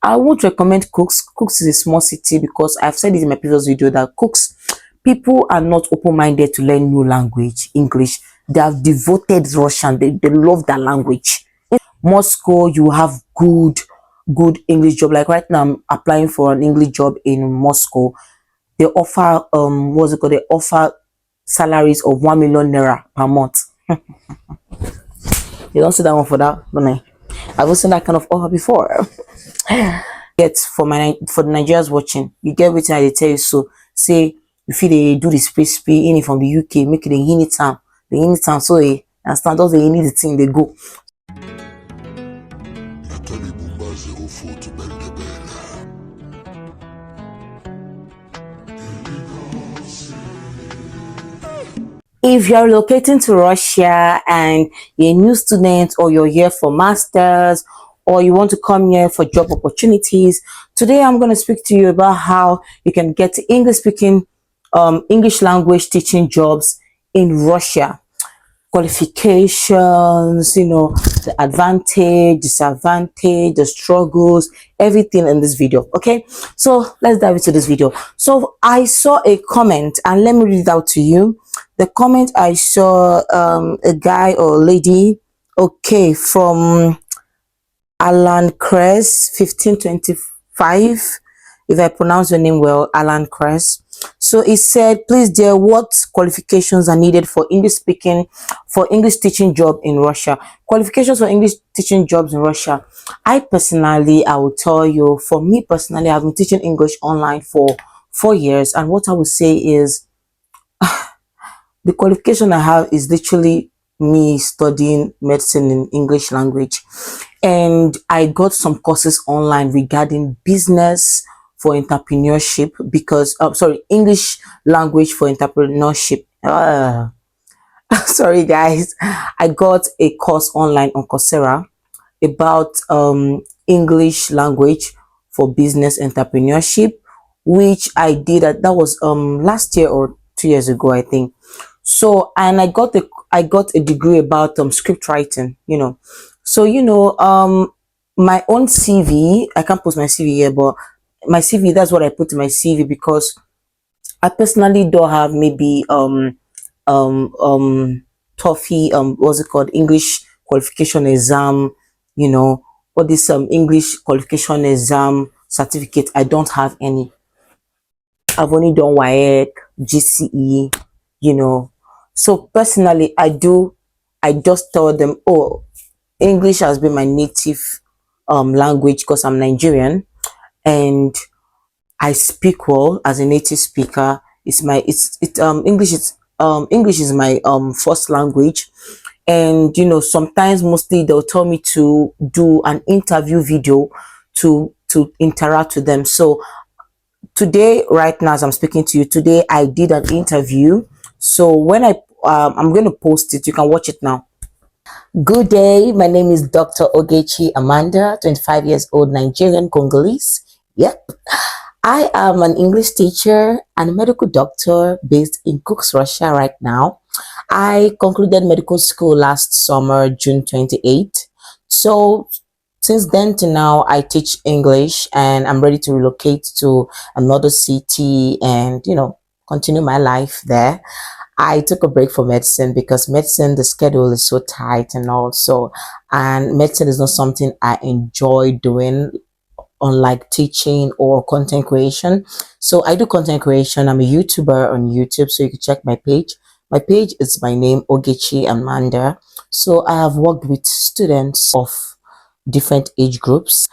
I would recommend Cooks. Cooks is a small city because I've said it in my previous video that Cooks, people are not open-minded to learn new language, English. They have devoted Russian. They love that language. Moscow, you have good English job. Like right now, I'm applying for an English job in Moscow. They offer what's it called? They offer salaries of 1 million naira per month. You don't see that one for that, don't I? I've seen that kind of offer before. Get for the Nigerians watching, you get everything I tell you. So say if they do the space in from the UK, make it a unit time, so they understand those they need the thing they go. If you're relocating to Russia and you're a new student, or you're here for masters, or you want to come here for job opportunities, today I'm going to speak to you about how you can get English speaking English language teaching jobs in Russia. Qualifications, the advantage, disadvantage, the struggles, everything in this video. Okay, so let's dive into this video. So I saw a comment, and let me read it out to you. The comment I saw, a guy or lady, okay, from Alan Cress 1525, if I pronounce your name well, Alan Cress. So it said, please dear, what qualifications are needed for English teaching job in Russia? Qualifications for English teaching jobs in Russia. I will tell you, for me personally, I've been teaching English online for 4 years, and what I would say is the qualification I have is literally me studying medicine in English language, and I got some courses online regarding business for entrepreneurship, because English language for entrepreneurship. Sorry guys, I got a course online on Coursera about English language for business entrepreneurship, which I did that was last year or 2 years ago, I think. So, and I got a degree about script writing, so my own CV, I can't post my CV here, but my CV, that's what I put in my CV, because I personally don't have maybe TOEFL, what's it called, English qualification exam, or this English qualification exam certificate. I don't have any. I've only done WAEC, GCE, so personally I just tell them, oh, English has been my native language because I'm Nigerian, and I speak well as a native speaker. English is my first language, and sometimes, mostly, they'll tell me to do an interview video to interact with them. So today, right now as I'm speaking to you today, I did an interview. So when I'm going to post it, you can watch it now. Good day, my name is Dr. Ogechi Amanda, 25 years old, Nigerian Congolese. Yep, I am an English teacher and a medical doctor based in Cooks, Russia right now. I concluded medical school last summer, June 28th. So since then to now, I teach English, and I'm ready to relocate to another city and, continue my life there. I took a break from medicine because medicine, the schedule is so tight, and medicine is not something I enjoy doing, unlike teaching or content creation. So I do content creation. I'm a YouTuber on YouTube, so you can check my page. My page is my name, Ogechi Amanda. So I have worked with students of different age groups,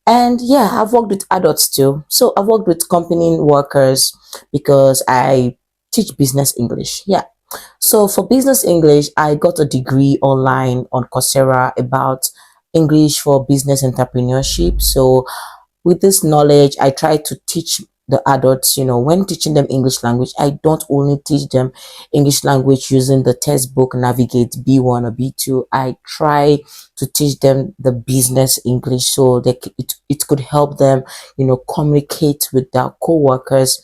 and yeah, I've worked with adults too. So I've worked with company workers because I teach business English. Yeah, so for business English, I got a degree online on Coursera about English for business entrepreneurship. So with this knowledge, I try to teach the adults, when teaching them English language, I don't only teach them English language using the textbook Navigate B1 or B2. I try to teach them the business English, so that it could help them, communicate with their co-workers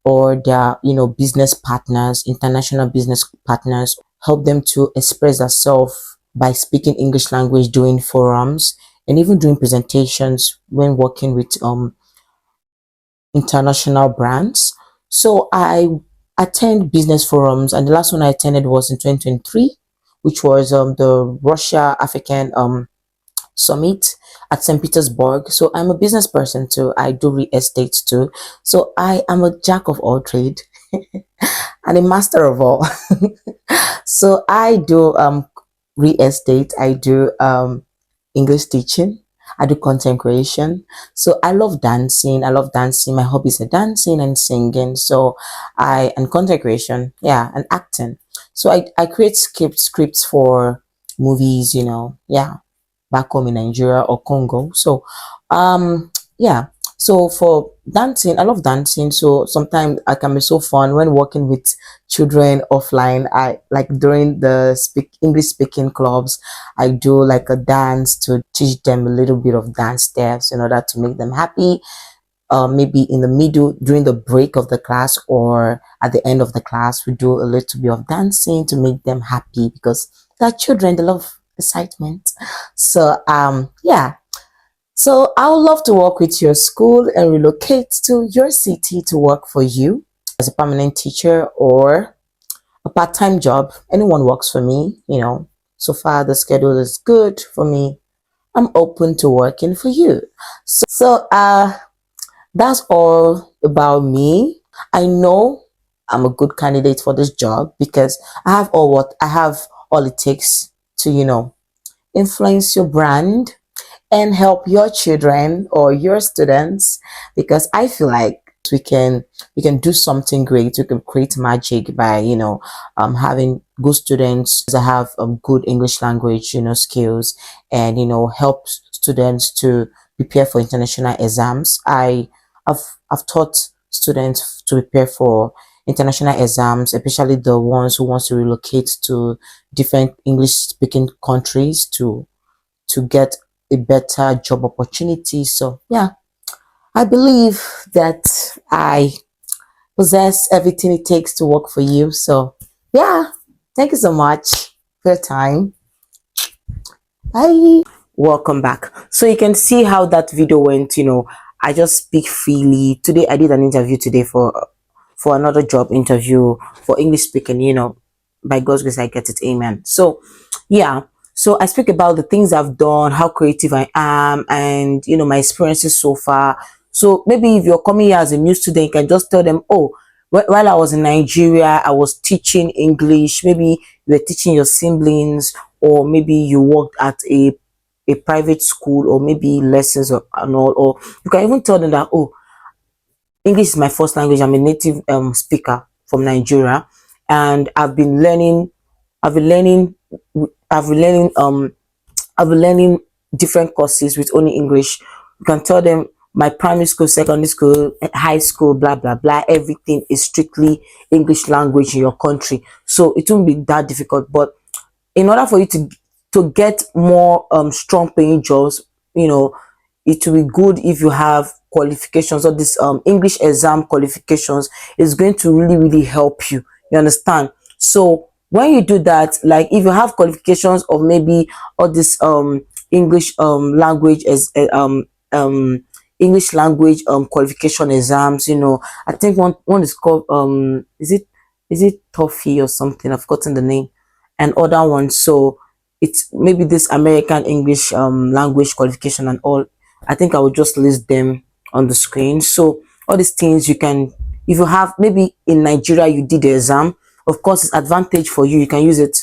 or their, business partners, international business partners, help them to express themselves by speaking English language during forums, and even doing presentations when working with international brands. So I attend business forums, and the last one I attended was in 2023, which was the Russia African Summit at St. Petersburg. So I'm a business person too. I do real estate too. So I am a jack of all trade and a master of all. So I do real estate, I do English teaching, I do content creation. So I love dancing. I love dancing. My hobbies are dancing and singing. So I and content creation, yeah, and acting. So I create scripts for movies, yeah, back home in Nigeria or Congo. So yeah. So for dancing, I love dancing. So sometimes I can be so fun when working with children offline. I like during the English speaking clubs, I do like a dance to teach them a little bit of dance steps in order to make them happy. Maybe in the middle during the break of the class or at the end of the class, we do a little bit of dancing to make them happy because they're children, they love excitement. So yeah. So I would love to work with your school and relocate to your city to work for you as a permanent teacher or a part-time job. Anyone works for me, So far the schedule is good for me. I'm open to working for you. So that's all about me. I know I'm a good candidate for this job because I have all it takes to, influence your brand and help your children or your students, because I feel like we can do something great. We can create magic by having good students that have good English language skills, and help students to prepare for international exams. I've taught students to prepare for international exams, especially the ones who wants to relocate to different English speaking countries to get a better job opportunity. So yeah, I believe that I possess everything it takes to work for you. So yeah, thank you so much for your time. Bye. Welcome back. So you can see how that video went. I just speak freely. Today I did an interview today for another job interview for English speaking. By God's grace I get it. Amen. So yeah, so I speak about the things I've done, how creative I am, and my experiences so far. So maybe if you're coming here as a new student, you can just tell them, oh, while I was in Nigeria, I was teaching English. Maybe you were teaching your siblings, or maybe you worked at a private school, or maybe lessons and all. Or you can even tell them that, oh, English is my first language. I'm a native speaker from Nigeria, and I've been learning, I've been learning, I've been learning different courses with only English. You can tell them my primary school, secondary school, high school, blah blah blah. Everything is strictly English language in your country, so it won't be that difficult. But in order for you to get more strong paying jobs, it will be good if you have qualifications, or this English exam qualifications is going to really help you. You understand? So when you do that, like if you have qualifications of maybe all this English language as English language qualification exams, I think one is called is it TOEFL or something? I've forgotten the name. And other ones. So it's maybe this American English language qualification and all. I think I will just list them on the screen. So all these things you can, if you have maybe in Nigeria you did the exam, of course it's advantage for you. You can use it.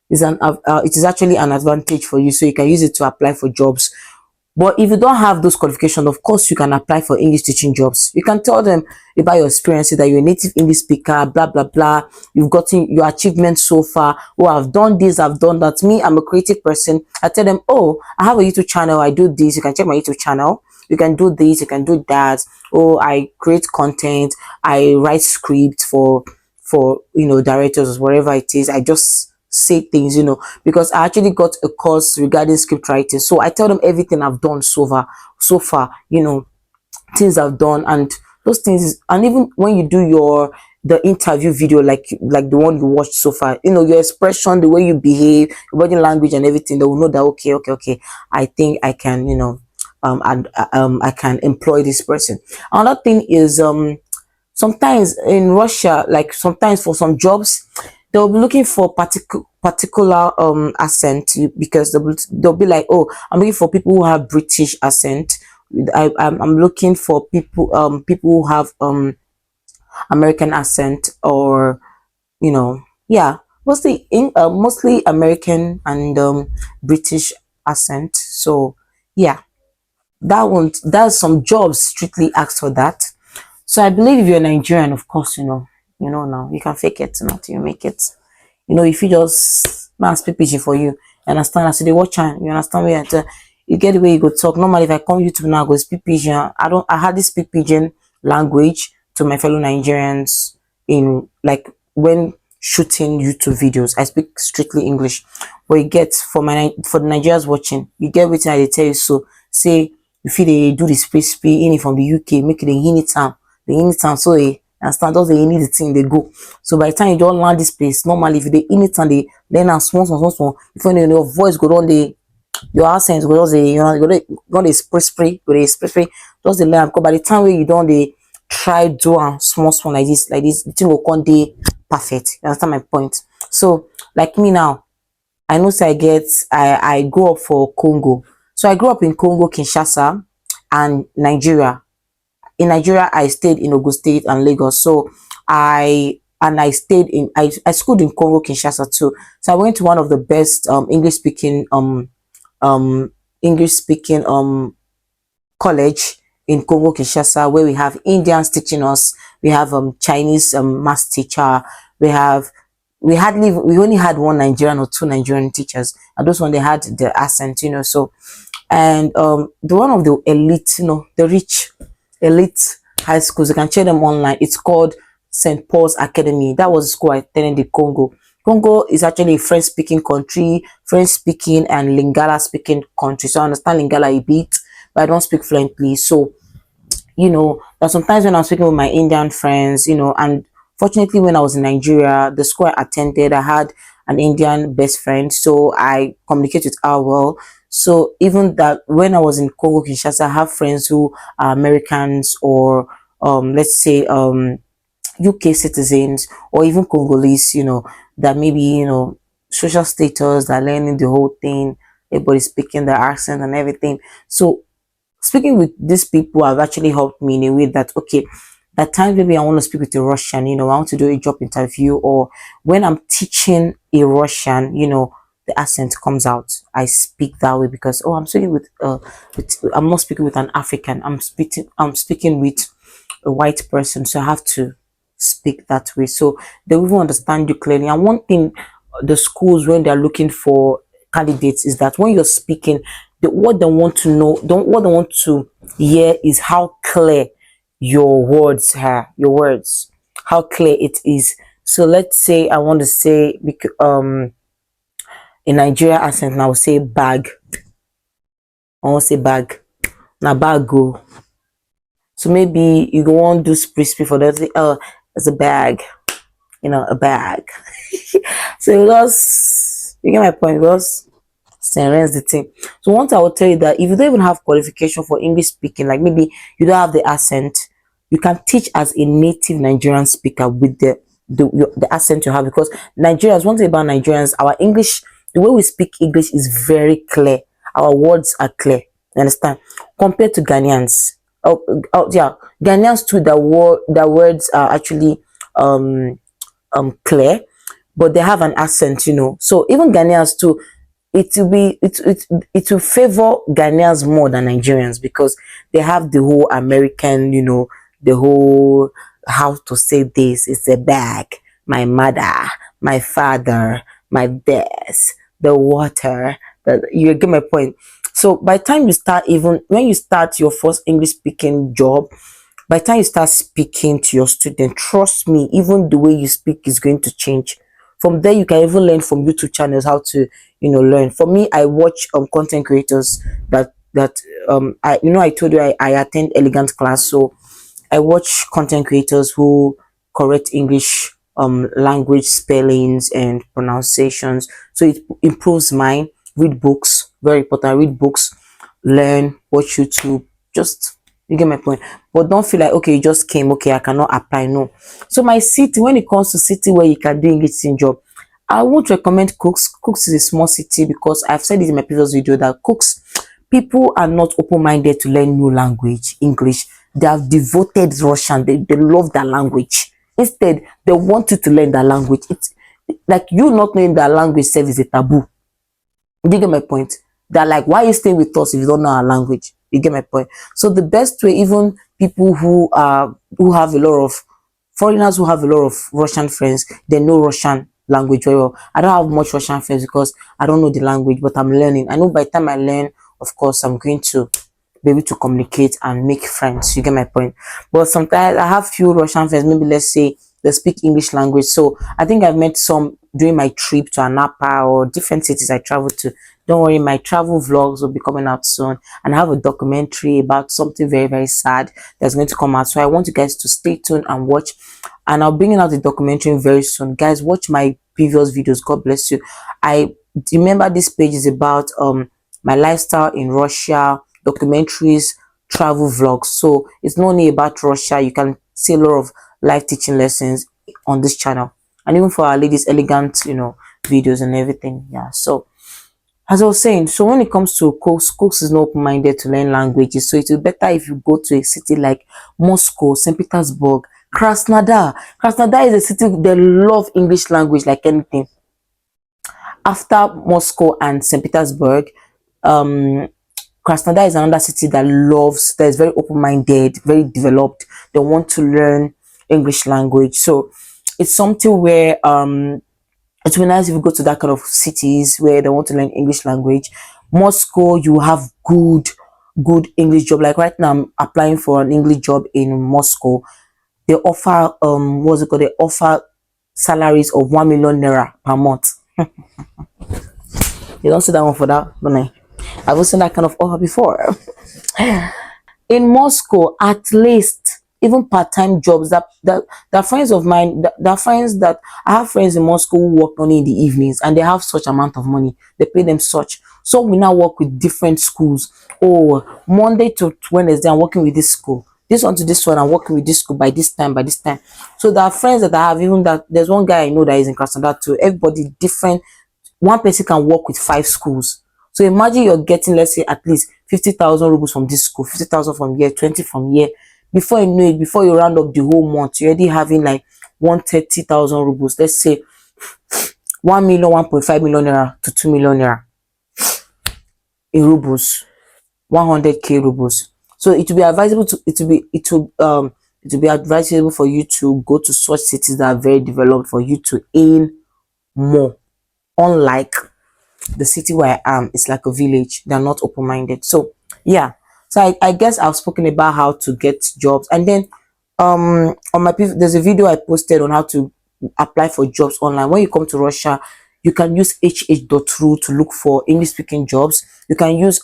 It is actually an advantage for you, so you can use it to apply for jobs. But if you don't have those qualifications, of course, you can apply for English teaching jobs. You can tell them about your experiences, that you're a native English speaker, blah, blah, blah. You've gotten your achievements so far. Oh, I've done this, I've done that. Me, I'm a creative person. I tell them, oh, I have a YouTube channel. I do this. You can check my YouTube channel. You can do this. You can do that. Oh, I create content. I write scripts for directors or whatever it is. I just say things, because I actually got a course regarding script writing. So I tell them everything I've done so far, things I've done, and those things. And even when you do your the interview video, like the one you watched so far, you know, your expression, the way you behave, your body language and everything, they will know that okay, okay, okay, I think I can, you know, and I can employ this person. Another thing is sometimes in Russia, like sometimes for some jobs, they'll be looking for particular accent, because they'll be like, oh, I'm looking for people who have British accent. I'm looking for people who have American accent, or you know, yeah, mostly American and British accent. So yeah, that's some jobs strictly ask for that. So I believe if you're Nigerian, of course, you know now you can fake it until you make it. You know, if you just man speak pidgin for you, you understand? As they watch and you understand where you get the way you go talk. Normally, if I come YouTube now, I go speak pidgin. I hardly speak pidgin language to my fellow Nigerians in like when shooting YouTube videos. I speak strictly English. But you get for the Nigerians watching, you get what I tell you. So say if they do the space in from the UK, make it a unit time. The unit time so they understand those they need the thing they go. So by the time you don't land this place, normally if they in it and they learn and small, if you know your voice go on the your accent go just you know go the spray, just the learn because by the time where you don't they try do and small like this, the thing will come day perfect. You understand my point? So like me now, I know say I grew up for Congo. So I grew up in Congo, Kinshasa, and Nigeria. In Nigeria, I stayed in Ogun State and Lagos. So I stayed in I schooled in Congo Kinshasa too. So I went to one of the best um English speaking college in Congo Kinshasa, where we have Indians teaching us, we have Chinese math teacher, we only had one Nigerian or two Nigerian teachers, and those one they had the accent, you know. So and the one of the elite, you know, the rich elite high schools, you can check them online. It's called St. Paul's Academy. That was the school I attended in Congo. Congo is actually a French speaking country, French speaking and Lingala speaking country. So I understand Lingala a bit, but I don't speak fluently. So you know, that sometimes when I'm speaking with my Indian friends, you know, and fortunately when I was in Nigeria, the school I attended, I had an Indian best friend, so I communicate with her well. So even that when I was in Congo Kinshasa, I have friends who are Americans or let's say UK citizens or even Congolese, you know, that maybe, you know, social status, that learning the whole thing, everybody speaking their accent and everything. So speaking with these people have actually helped me in a way that okay, at times maybe I want to speak with a Russian, you know, I want to do a job interview, or when I'm teaching a Russian, you know, the accent comes out. I speak that way because oh, I'm speaking with I'm not speaking with an African. I'm speaking with a white person, so I have to speak that way. So they will understand you clearly. And one thing the schools when they're looking for candidates is that when you're speaking, what they want to know, don't what they want to hear is how clear your words are, your words, how clear it is. So let's say I want to say in Nigeria accent, and I will say bag. I want to say bag. Now bag go. So maybe you go on do spray for that. Oh, it's a bag. You know, a bag. So you just you get my point. Just rest the thing. So once I will tell you that if you don't even have qualification for English speaking, like maybe you don't have the accent, you can teach as a native Nigerian speaker with the accent you have, because Nigerians, one thing about Nigerians, our English, the way we speak English is very clear. Our words are clear. You understand? Compared to Ghanaians. Oh yeah, Ghanaians too. The words are actually clear, but they have an accent, you know. So even Ghanaians too, it will favor Ghanaians more than Nigerians because they have the whole American, you know, the whole how to say this. It's a bag, my mother, my father, my desk, the water. You get my point. So by the time you start, even when you start your first English speaking job, by the time you start speaking to your student, trust me, even the way you speak is going to change. From there, you can even learn from YouTube channels how to, you know, learn. For me, I watch content creators that I told you I attend elegant class, so I watch content creators who correct English language spellings and pronunciations. So it improves mine. Read books, very important. Read books, learn, watch YouTube. Just, you get my point. But don't feel like, okay, you just came, okay, I cannot apply. No. So my city, when it comes to city where you can do English teaching job, I would recommend Cooks. Cooks is a small city because I've said it in my previous video that Cooks, people are not open-minded to learn new language, English. They have devoted Russian. They love that language. Instead, they want you to learn that language. It's like you not knowing that language itself is a taboo. Do you get my point? They're like, why are you staying with us if you don't know our language? You get my point? So the best way, even people who have a lot of foreigners who have a lot of Russian friends, they know Russian language very well. I don't have much Russian friends because I don't know the language, but I'm learning. I know by the time I learn, of course, I'm going to be able to communicate and make friends. You get my point? But sometimes I have few Russian friends, maybe let's say they speak English language. So I think I've met some during my trip to Anapa or different cities I traveled to. Don't worry, my travel vlogs will be coming out soon, and I have a documentary about something very, very sad that's going to come out. So I want you guys to stay tuned and watch, and I'll bring out the documentary very soon. Guys, watch my previous videos. God bless you. I remember this page is about my lifestyle in Russia, documentaries, travel vlogs. So it's not only about Russia. You can see a lot of life teaching lessons on this channel, and even for our ladies, elegant, videos and everything. Yeah. So as I was saying, so when it comes to Cooks is not open-minded to learn languages. So it will be better if you go to a city like Moscow, St. Petersburg, Krasnodar. Krasnodar is a city they love English language like anything. After Moscow and St. Petersburg, Krasnodar is another city that is very open-minded, very developed. They want to learn English language. So it's something where it would be nice if you go to that kind of cities where they want to learn English language. Moscow, you have good English job. Like right now, I'm applying for an English job in Moscow. They offer what's it called? They offer salaries of 1 million naira per month. You don't see that one for that, don't I? I've seen that kind of offer before. In Moscow, at least even part-time jobs that friends of mine, that friends that I have friends in Moscow who work only in the evenings and they have such amount of money, they pay them such. So we now work with different schools. Oh, Monday to Wednesday I'm working with this school, this one to this one I'm working with this school by this time. So there are friends that I have, even that there's one guy I know that is in Krasnodar too. Everybody different. One person can work with 5 schools. So imagine you're getting, let's say, at least 50,000 rubles from this school, 50,000 from here, 20 from here. Before you know it, before you round up the whole month, you're already having like 130,000 rubles. Let's say 1 million, 1.5 million naira to 2 million naira in rubles, 100k rubles. So it will be advisable to it will be advisable for you to go to such cities that are very developed for you to earn more. Unlike the city where I am, it's like a village. They're not open-minded. So yeah, so I guess I've spoken about how to get jobs, and then on my there's a video I posted on how to apply for jobs online. When you come to Russia, you can use hh.ru to look for English speaking jobs. You can use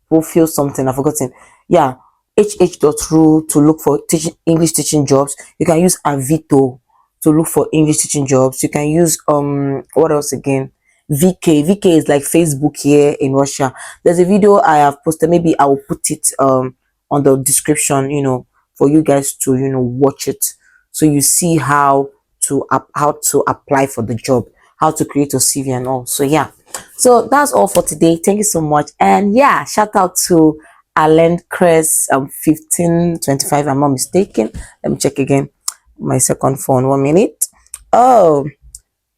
fulfill something, I've forgotten. Yeah, hh.ru to look for English teaching jobs. You can use Avito to look for English teaching jobs. You can use what else again? VK is like Facebook here in Russia. There's a video I have posted, maybe I will put it on the description, for you guys to watch it, so you see how to apply for the job, how to create a CV and all. So yeah, so that's all for today. Thank you so much. And yeah, shout out to Alan Cress 1525, I'm not mistaken. Let me check again my second phone, 1 minute. Oh,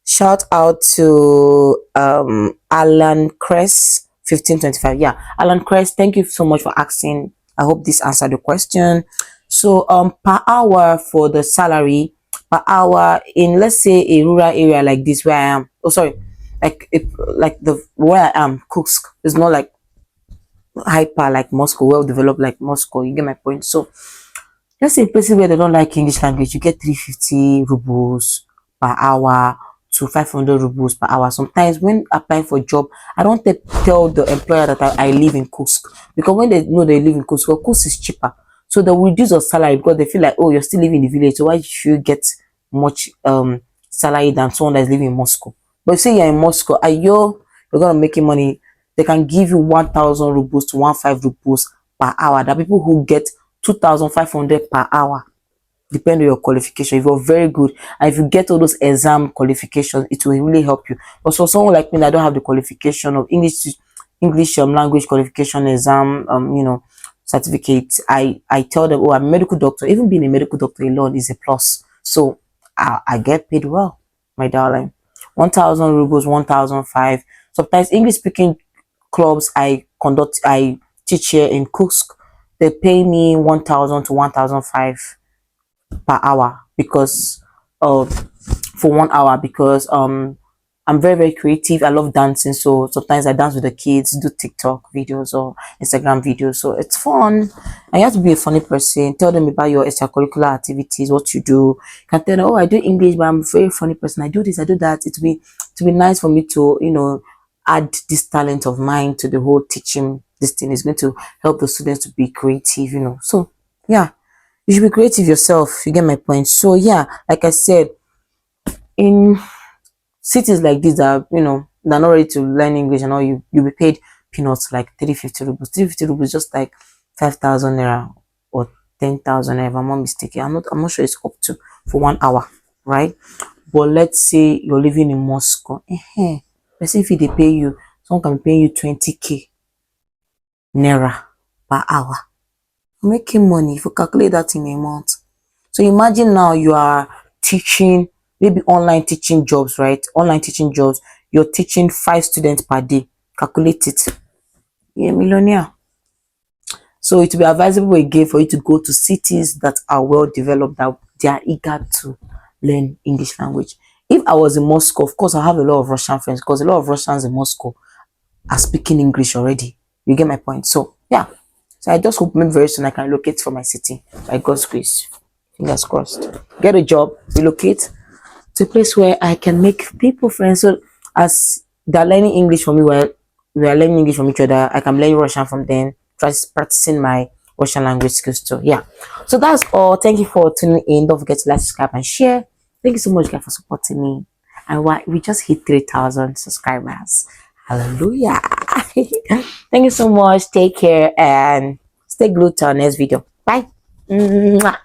shout out to Alan Cress 1525. Yeah, Alan Cress, thank you so much for asking. I hope this answered the question. So per hour for the salary, per hour in, let's say, a rural area like this where I am, oh sorry, like the where I am, Cooks is not like hyper like Moscow, well developed like Moscow. You get my point? So let's say places where they don't like English language, you get 350 rubles per hour to 500 rubles per hour. Sometimes when applying for a job, I don't tell the employer that I live in Kursk, because when they know they live in Kursk, well, Kursk is cheaper. So they'll reduce your salary because they feel like, oh, you're still living in the village, so why should you get much salary than someone that's living in Moscow? But if say you're in Moscow and you're gonna make money, they can give you 1,000 rubles to 15 rubles per hour. There are people who get 2,500 per hour, depending on your qualification. If you're very good and if you get all those exam qualifications, it will really help you. But for someone like me that don't have the qualification of English language qualification exam, certificate, I tell them, oh, I'm a medical doctor. Even being a medical doctor alone is a plus. So I get paid well, my darling. 1,000 rubles, 1,005. Sometimes English speaking clubs I teach here in Kursk, they pay me 1,000 to 1,005 per hour because of for 1 hour, because I'm very, very creative. I love dancing, so sometimes I dance with the kids, do TikTok videos or Instagram videos. So it's fun. And you have to be a funny person. Tell them about your extracurricular activities, what you do. You can tell them, oh, I do English, but I'm a very funny person. I do this, I do that. To be nice for me to, add this talent of mine to the whole teaching. This thing is going to help the students to be creative. So yeah, you should be creative yourself. You get my point. So yeah, like I said, in cities like this that they're not ready to learn English and all, you'll be paid peanuts, like 350 rubles. 350 rubles just like 5,000 naira or 10,000 naira, if I'm not mistaken. I'm not sure it's up to for 1 hour, right? But let's say you're living in Moscow. Let's say if they pay you, someone can pay you 20k naira per hour. Making money if you calculate that in a month. So imagine now you are teaching, maybe online teaching jobs, right? Online teaching jobs. You're teaching 5 students per day. Calculate it. You're a millionaire. So it will be advisable again for you to go to cities that are well developed, that they are eager to learn English language. If I was in Moscow, of course, I have a lot of Russian friends because a lot of Russians in Moscow are speaking English already. You get my point? So yeah. So I just hope maybe very soon I can relocate for my city by God's grace. Fingers crossed. Get a job, relocate to a place where I can make people friends. So as they're learning English from me, while we are learning English from each other, I can learn Russian from them, try practicing my Russian language skills too. Yeah. So that's all. Thank you for tuning in. Don't forget to like, subscribe, and share. Thank you so much, guys, for supporting me. And we just hit 3,000 subscribers. Hallelujah. Thank you so much. Take care and stay glued to our next video. Bye. Mwah.